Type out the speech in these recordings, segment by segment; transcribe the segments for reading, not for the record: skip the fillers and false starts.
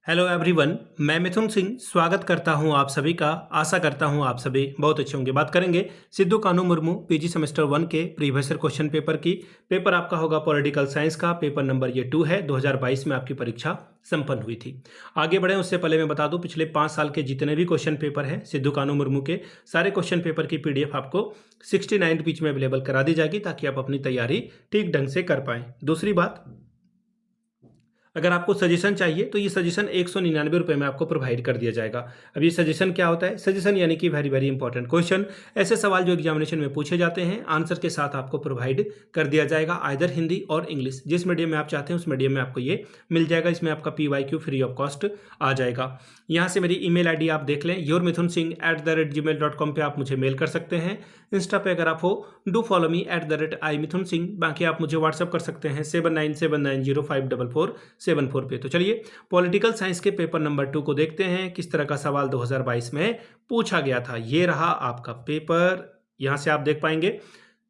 Hello everyone, मैं मिथुन सिंह स्वागत करता हूं आप सभी का। आशा करता हूं आप सभी बहुत अच्छे होंगे। बात करेंगे सिद्धू कान्हू मुर्मू पीजी सेमेस्टर 1 के प्रीवियस ईयर क्वेश्चन पेपर की। पेपर आपका होगा पॉलिटिकल साइंस का। पेपर नंबर ये 2 है। 2022 में आपकी परीक्षा संपन्न हुई थी। आगे बढ़े उससे पहले मैं बता दूं, पिछले 5 साल के जितने भी क्वेश्चन पेपर हैं सिद्धू कान्हू मुर्मू के, सारे क्वेश्चन पेपर की पीडीएफ आपको 69 पेज में अवेलेबल करा दी जाएगी ताकि आप अपनी तैयारी ठीक ढंग से कर पाएं। दूसरी बात, अगर आपको सजेशन चाहिए तो ये सजेशन 199 रुपये में आपको प्रोवाइड कर दिया जाएगा। अब ये सजेशन क्या होता है? सजेशन यानी कि वेरी वेरी इंपॉर्टेंट क्वेश्चन, ऐसे सवाल जो एग्जामिनेशन में पूछे जाते हैं, आंसर के साथ आपको प्रोवाइड कर दिया जाएगा, आइदर हिंदी और इंग्लिश। जिस मीडियम में आप चाहते हैं उस मीडियम में आपको ये मिल जाएगा। इसमें आपका PYQ फ्री ऑफ कॉस्ट आ जाएगा। यहाँ से मेरी email ID आप देख लें, yourmithunsingh@gmail.com पे आप मुझे मेल कर सकते हैं। इंस्टा पे अगर आप हो, डू फॉलो मी @imithunsingh। बाकी आप मुझे व्हाट्सअप कर सकते हैं 7979054474 पे। तो चलिए पॉलिटिकल साइंस के पेपर नंबर 2 को देखते हैं, किस तरह का सवाल 2022 में पूछा गया था। ये रहा आपका पेपर, यहाँ से आप देख पाएंगे।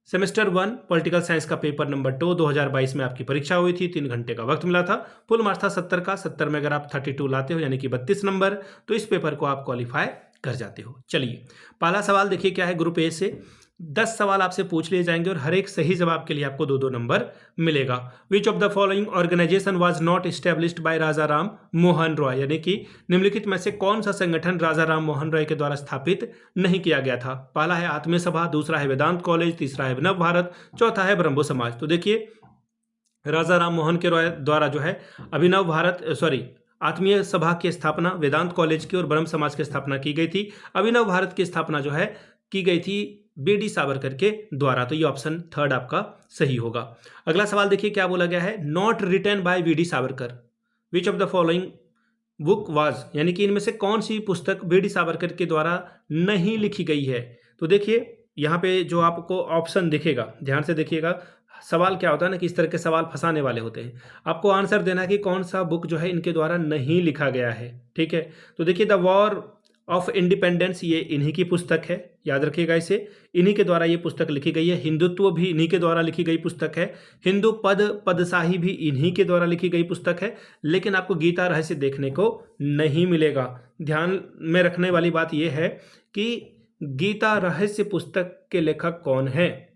सेमेस्टर 1 पॉलिटिकल साइंस का पेपर नंबर 2 2022 में आपकी परीक्षा हुई थी। 3 घंटे का वक्त मिला था। फुल मार्क्स था 70 का। 70 में अगर आप 32 लाते हो यानी कि 32 नंबर, तो इस पेपर को आप क्वालिफाई कर जाते हो। चलिए पहला सवाल देखिए क्या है। ग्रुप ए से 10 सवाल आपसे पूछ लिए जाएंगे और हर एक सही जवाब के लिए आपको 2-2 नंबर मिलेगा। Which of the following organization was not established by Raja Ram Mohan Roy, यानी कि निम्नलिखित में से कौन सा संगठन राजा राम मोहन रॉय के द्वारा स्थापित नहीं किया गया था? पहला है आत्मीय सभा, दूसरा है वेदांत कॉलेज, तीसरा है नव भारत, चौथा है ब्रह्मो समाज। तो देखिए राजा राम मोहन के रॉय द्वारा जो है अभिनव भारत आत्मीय सभा की स्थापना, वेदांत कॉलेज की और ब्रह्म समाज की स्थापना की गई थी। अभिनव भारत की स्थापना जो है की गई थी BD सावरकर के द्वारा। तो ये ऑप्शन 3 आपका सही होगा। अगला सवाल देखिए क्या बोला गया है। Not written by BD Savarkar, which of the following book was, यानी कि इनमें से कौन सी पुस्तक BD सावरकर के द्वारा नहीं लिखी गई है? तो देखिए यहाँ पे जो आपको ऑप्शन दिखेगा, ध्यान से देखिएगा। सवाल क्या होता है ना कि इस तरह के सवाल फंसाने वाले होते हैं। आपको आंसर देना है कि कौन सा बुक जो है इनके द्वारा नहीं लिखा गया है। ठीक है, तो देखिए द वॉर ऑफ इंडिपेंडेंस ये इन्हीं की पुस्तक है, याद रखिएगा इसे। इन्हीं के द्वारा ये पुस्तक लिखी गई है। हिंदुत्व भी इन्हीं के द्वारा लिखी गई पुस्तक है। हिंदू पदशाही भी इन्हीं के द्वारा लिखी गई पुस्तक है। लेकिन आपको गीता रहस्य देखने को नहीं मिलेगा। ध्यान में रखने वाली बात यह है कि गीता रहस्य पुस्तक के लेखक कौन है,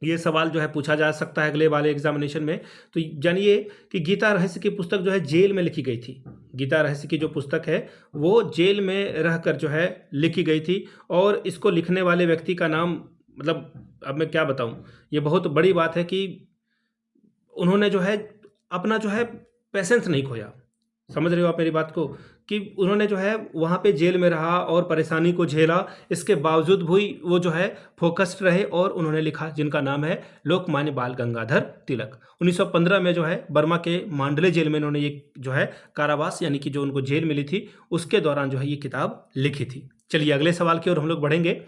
ये सवाल जो है पूछा जा सकता है अगले वाले एग्जामिनेशन में। तो जानिए कि गीता रहस्य की पुस्तक जो है जेल में लिखी गई थी। गीता रहस्य की जो पुस्तक है वो जेल में रहकर जो है लिखी गई थी। और इसको लिखने वाले व्यक्ति का नाम, मतलब अब मैं क्या बताऊं, ये बहुत बड़ी बात है कि उन्होंने जो है अपना जो है पेशेंस नहीं खोया। समझ रहे हो आप मेरी बात को, कि उन्होंने जो है वहाँ पे जेल में रहा और परेशानी को झेला। इसके बावजूद भी वो जो है फोकस्ड रहे और उन्होंने लिखा, जिनका नाम है लोकमान्य बाल गंगाधर तिलक। 1915 में जो है बर्मा के मांडले जेल में इन्होंने ये जो है कारावास, यानी कि जो उनको जेल मिली थी उसके दौरान जो है ये किताब लिखी थी। चलिए अगले सवाल की ओर हम लोग बढ़ेंगे।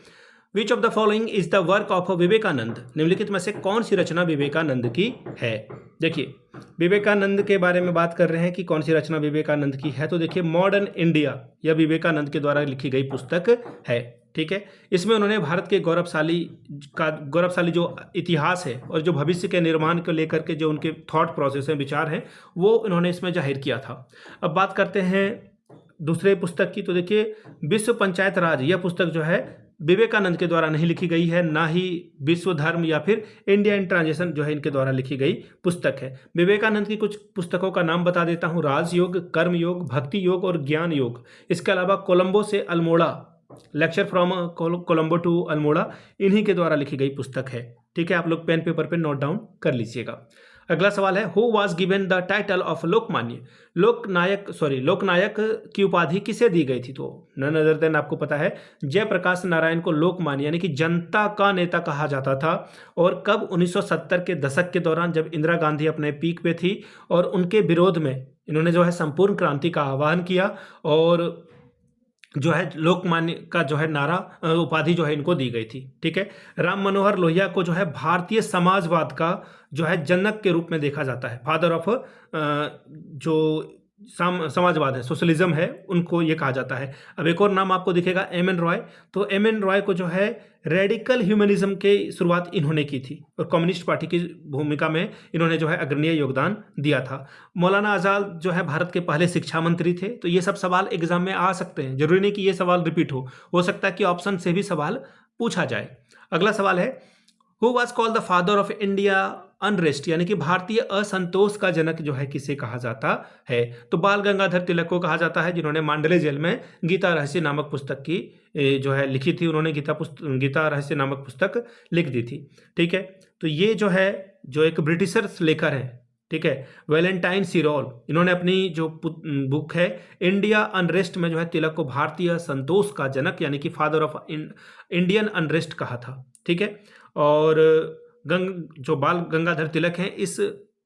Which of the following is the work of Vivekananda, निम्नलिखित में से कौन सी रचना विवेकानंद की है? देखिए विवेकानंद के बारे में बात कर रहे हैं कि कौन सी रचना विवेकानंद की है। तो देखिए मॉडर्न इंडिया यह विवेकानंद के द्वारा लिखी गई पुस्तक है। ठीक है, इसमें उन्होंने भारत के गौरवशाली जो इतिहास है और जो भविष्य के निर्माण को लेकर के जो उनके थॉट प्रोसेस हैं, विचार हैं, वो उन्होंने इसमें जाहिर किया था। अब बात करते हैं दूसरे पुस्तक की। तो देखिए विश्व पंचायत राज यह पुस्तक जो है विवेकानंद के द्वारा नहीं लिखी गई है, ना ही विश्व धर्म या फिर इंडिया इन ट्रांजिशन जो है इनके द्वारा लिखी गई पुस्तक है। विवेकानंद की कुछ पुस्तकों का नाम बता देता हूँ। राजयोग, कर्म योग, भक्ति योग और ज्ञान योग। इसके अलावा कोलंबो से Almora, lecture from Colombo to Almora, इन्हीं के द्वारा लिखी गई पुस्तक है। ठीक है, आप लोग पेन पेपर पे नोट डाउन कर लीजिएगा। अगला सवाल है, who was given the title of Lokmanya, Loknayak की उपाधि किसे दी गई थी? तो नन अदर देन आपको पता है जयप्रकाश नारायण को लोकमान्य यानी कि जनता का नेता कहा जाता था। और कब? 1970 के दशक के दौरान, जब इंदिरा गांधी अपने पीक पे थी और उनके विरोध में इन्होंने जो है संपूर्ण क्रांति का आह्वान किया और जो है लोकमान्य का जो है नारा उपाधि जो है इनको दी गई थी। ठीक है, राम मनोहर लोहिया को जो है भारतीय समाजवाद का जो है जनक के रूप में देखा जाता है। फादर ऑफ जो समाजवाद है, सोशलिज्म है, उनको ये कहा जाता है। अब एक और नाम आपको दिखेगा एम एन रॉय। तो एम एन रॉय को जो है रेडिकल ह्यूमनिज्म की शुरुआत इन्होंने की थी और कम्युनिस्ट पार्टी की भूमिका में इन्होंने जो है अग्रणीय योगदान दिया था। मौलाना आज़ाद जो है भारत के पहले शिक्षा मंत्री थे। तो ये सब सवाल एग्जाम में आ सकते हैं, जरूरी नहीं कि ये सवाल रिपीट हो सकता है कि ऑप्शन से भी सवाल पूछा जाए। अगला सवाल है, who was called the father of India unrest, यानी कि भारतीय असंतोष का जनक जो है किसे कहा जाता है? तो बाल गंगाधर तिलक को कहा जाता है, जिन्होंने मांडले जेल में गीता रहस्य नामक पुस्तक की जो है लिखी थी। उन्होंने गीता रहस्य नामक पुस्तक लिख दी थी। ठीक है, तो ये जो है जो एक ब्रिटिशर्स लेखक है, ठीक है, वैलेंटाइन सिरोल, इन्होंने अपनी जो बुक है इंडिया अनरेस्ट में जो है तिलक को भारतीय संतोष का जनक यानी कि फादर ऑफ इंडियन अनरेस्ट कहा था। ठीक है, और जो बाल गंगाधर तिलक हैं, इस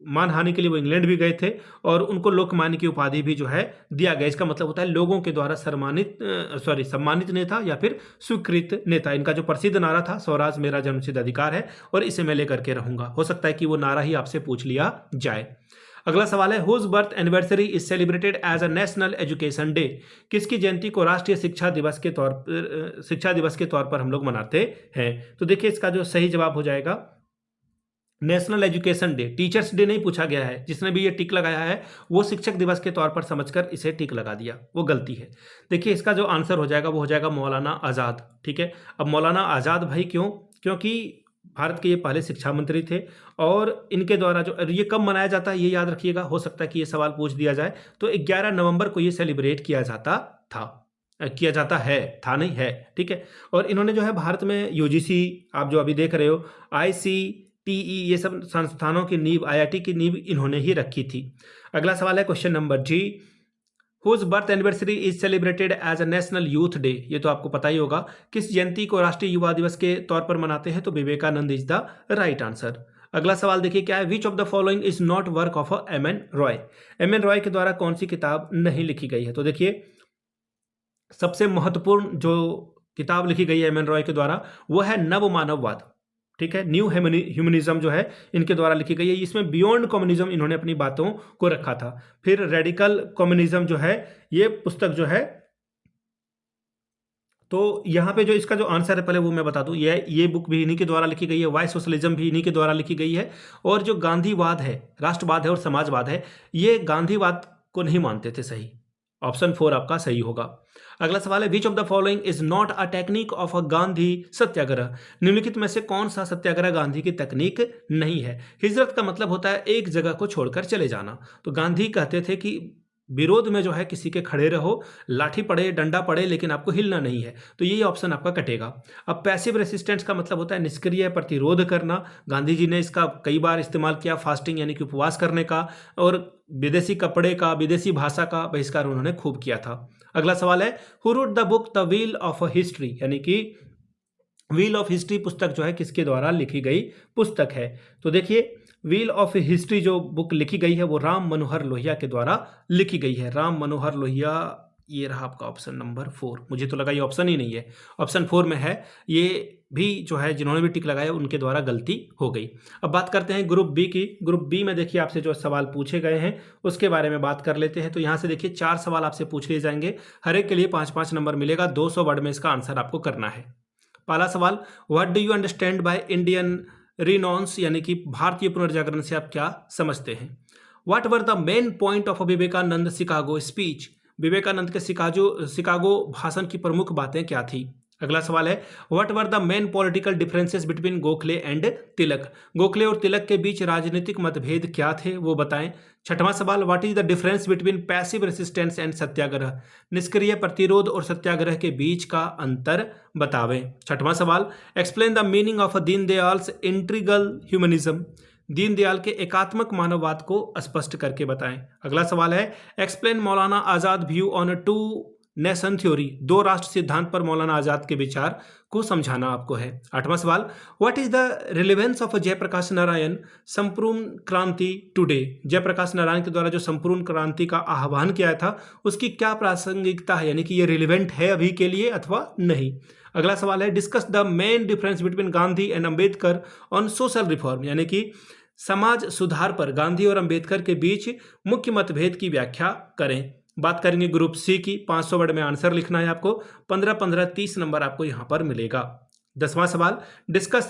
मानहानि के लिए वो इंग्लैंड भी गए थे और उनको लोकमान्य की उपाधि भी जो है दिया गया। इसका मतलब होता है लोगों के द्वारा सम्मानित नेता या फिर स्वीकृत नेता। इनका जो प्रसिद्ध नारा था, स्वराज मेरा जन्मसिद्ध अधिकार है और इसे मैं लेकर के रहूंगा। हो सकता है कि वो नारा ही आपसे पूछ लिया जाए। अगला सवाल है, whose birth anniversary is celebrated as a national education day. किसकी जयंती को राष्ट्रीय शिक्षा दिवस के तौर पर हम लोग मनाते हैं? तो देखिए इसका जो सही जवाब हो जाएगा national education day. Teachers day नहीं पूछा गया है। जिसने भी ये टिक लगाया है वो शिक्षक दिवस के तौर पर समझकर इसे टिक लगा दिया, वो गलती है। देखिए इसका जो आंसर हो जाएगा वो हो जाएगा मौलाना आज़ाद। ठीक है, अब मौलाना आज़ाद भाई क्यों? क्योंकि भारत के ये पहले शिक्षा मंत्री थे और इनके द्वारा जो ये कब मनाया जाता है ये याद रखिएगा, हो सकता है कि ये सवाल पूछ दिया जाए। तो 11 नवंबर को ये सेलिब्रेट किया जाता है, था नहीं है। ठीक है, और इन्होंने जो है भारत में यूजीसी, आप जो अभी देख रहे हो, ICTE, ये सब संस्थानों की नींव, IIT की नींव इन्होंने ही रखी थी। अगला सवाल है क्वेश्चन नंबर जी, whose birth anniversary is celebrated as a national youth day. ये तो आपको पता ही होगा। किस जयंती को राष्ट्रीय युवा दिवस के तौर पर मनाते हैं? तो Vivekananda is the right answer. अगला सवाल देखिए क्या है, which of the following is not work of M N Roy. M N Roy के द्वारा कौन सी किताब नहीं लिखी गई है? तो देखिए सबसे महत्वपूर्ण जो किताब लिखी गई है एम एन रॉय के द्वारा वो है नव मानववाद। ठीक है, न्यू ह्यूमनिज्म जो है इनके द्वारा लिखी गई है। इसमें बियॉन्ड कम्युनिज्म इन्होंने अपनी बातों को रखा था। फिर रेडिकल कम्युनिज्म जो है ये पुस्तक जो है, तो यहाँ पे जो इसका जो आंसर है पहले वो मैं बता दूं, ये बुक भी इन्हीं के द्वारा लिखी गई है। वाई सोशलिज्म भी इन्हीं के द्वारा लिखी गई है। और जो गांधीवाद है, राष्ट्रवाद है और समाजवाद है, ये गांधीवाद को नहीं मानते थे। सही ऑप्शन 4 आपका सही होगा। अगला सवाल है, which of the following is not a technique of a Gandhi satyagraha. निम्नलिखित में से कौन सा सत्याग्रह गांधी की तकनीक नहीं है? हिजरत का मतलब होता है एक जगह को छोड़कर चले जाना। तो गांधी कहते थे कि विरोध में जो है किसी के खड़े रहो, लाठी पड़े डंडा पड़े लेकिन आपको हिलना नहीं है। तो यही ऑप्शन आपका कटेगा। अब पैसिव रेसिस्टेंस का मतलब होता है निष्क्रिय प्रतिरोध करना। गांधी जी ने इसका कई बार इस्तेमाल किया, फास्टिंग यानी कि उपवास करने का, और विदेशी कपड़े का, विदेशी भाषा का बहिष्कार उन्होंने खूब किया था। अगला सवाल है, who wrote the book the wheel of history, यानी कि व्हील ऑफ हिस्ट्री पुस्तक जो है किसके द्वारा लिखी गई पुस्तक है? तो देखिए व्हील ऑफ हिस्ट्री जो बुक लिखी गई है वो राम मनोहर लोहिया के द्वारा लिखी गई है। राम मनोहर लोहिया, ये रहा आपका ऑप्शन नंबर 4। मुझे तो लगा ये ऑप्शन ही नहीं है, ऑप्शन 4 में है। ये भी जो है जिन्होंने भी टिक लगाया उनके द्वारा गलती हो गई। अब बात करते हैं ग्रुप बी की। ग्रुप बी में देखिए आपसे जो सवाल पूछे गए हैं उसके बारे में बात कर लेते हैं। तो यहाँ से देखिए 4 सवाल आपसे पूछ लिए जाएंगे, हर एक के लिए 5-5 नंबर मिलेगा। 200 वर्ड में इसका आंसर आपको करना है। पहला सवाल, what do you understand by Indian renaissance, यानी कि भारतीय पुनर्जागरण से आप क्या समझते हैं? What were the main point of Vivekananda Chicago speech. Vivekananda के शिकागो भाषण की प्रमुख बातें क्या थी? अगला सवाल है, what were the main political differences between Gokhale and Tilak. Gokhale और तिलक के बीच राजनीतिक मतभेद क्या थे वो बताएं। छठवां सवाल, what is the difference between passive resistance and satyagraha. निष्क्रिय प्रतिरोध और सत्याग्रह के बीच का अंतर बतावें। छठवां सवाल, explain the meaning of Deendayal's integral humanism. Deendayal के एकात्मक मानववाद को स्पष्ट करके बताएं। अगला सवाल है, explain Maulana Azad view on 2 nation theory. 2 राष्ट्र सिद्धांत पर मौलाना आजाद के विचार को समझाना आपको है। 8वां सवाल, what is the relevance of Jayaprakash Narayan Sampoorna Kranti today. Jayaprakash Narayan के द्वारा जो संपूर्ण क्रांति का आह्वान किया था उसकी क्या प्रासंगिकता है, यानी कि ये रिलेवेंट है अभी के लिए अथवा नहीं। अगला सवाल है, discuss the main difference between Gandhi and Ambedkar on social reform, यानी कि समाज सुधार पर गांधी और अंबेडकर के बीच मुख्य मतभेद की व्याख्या करें। बात करेंगे ग्रुप सी की, 500 वर्ड में आंसर लिखना है आपको, 15-15-30 नंबर आपको यहां पर मिलेगा। 10वां सवाल, discuss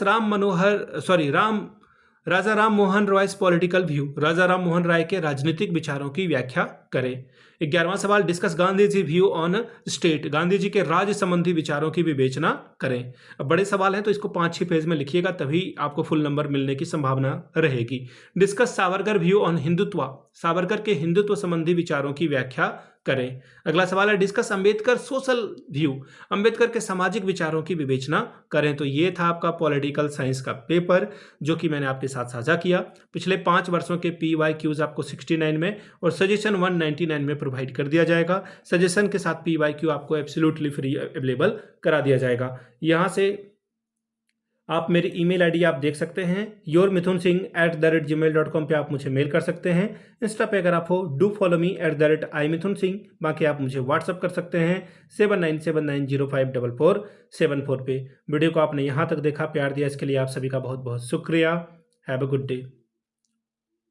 Raja Ram Mohan Roy's political view, Raja Ram Mohan Rai के राजनीतिक विचारों की व्याख्या करें। 11वां सवाल, discuss Gandhi ji view on state, Gandhi ji के राज्य संबंधी विचारों की विवेचना करें। अब बड़े सवाल हैं तो इसको 5-6 पेज में लिखिएगा, तभी आपको फुल नंबर मिलने की संभावना रहेगी। Discuss Savarkar view on Hindutva, Savarkar के हिंदुत्व संबंधी विचारों की व्याख्या करें। अगला सवाल है, discuss Ambedkar social view, Ambedkar के सामाजिक विचारों की विवेचना करें। तो ये था आपका पॉलिटिकल साइंस का पेपर जो कि मैंने आपके साथ साझा किया। पिछले 5 वर्षों के PYQs आपको 69 में और सजेशन 199 में प्रोवाइड कर दिया जाएगा। सजेशन के साथ PYQ आपको एब्सोल्युटली फ्री अवेलेबल करा दिया जाएगा। यहाँ से आप मेरी ईमेल आईडी आप देख सकते हैं, yourmithunsingh@gmail.com पे आप मुझे मेल कर सकते हैं। इंस्टा पे अगर आप हो, डू फॉलो मी @imithunsingh। बाकी आप मुझे व्हाट्सअप कर सकते हैं 7979054474 पे। वीडियो को आपने यहाँ तक देखा, प्यार दिया, इसके लिए आप सभी का बहुत बहुत शुक्रिया। Have a good day.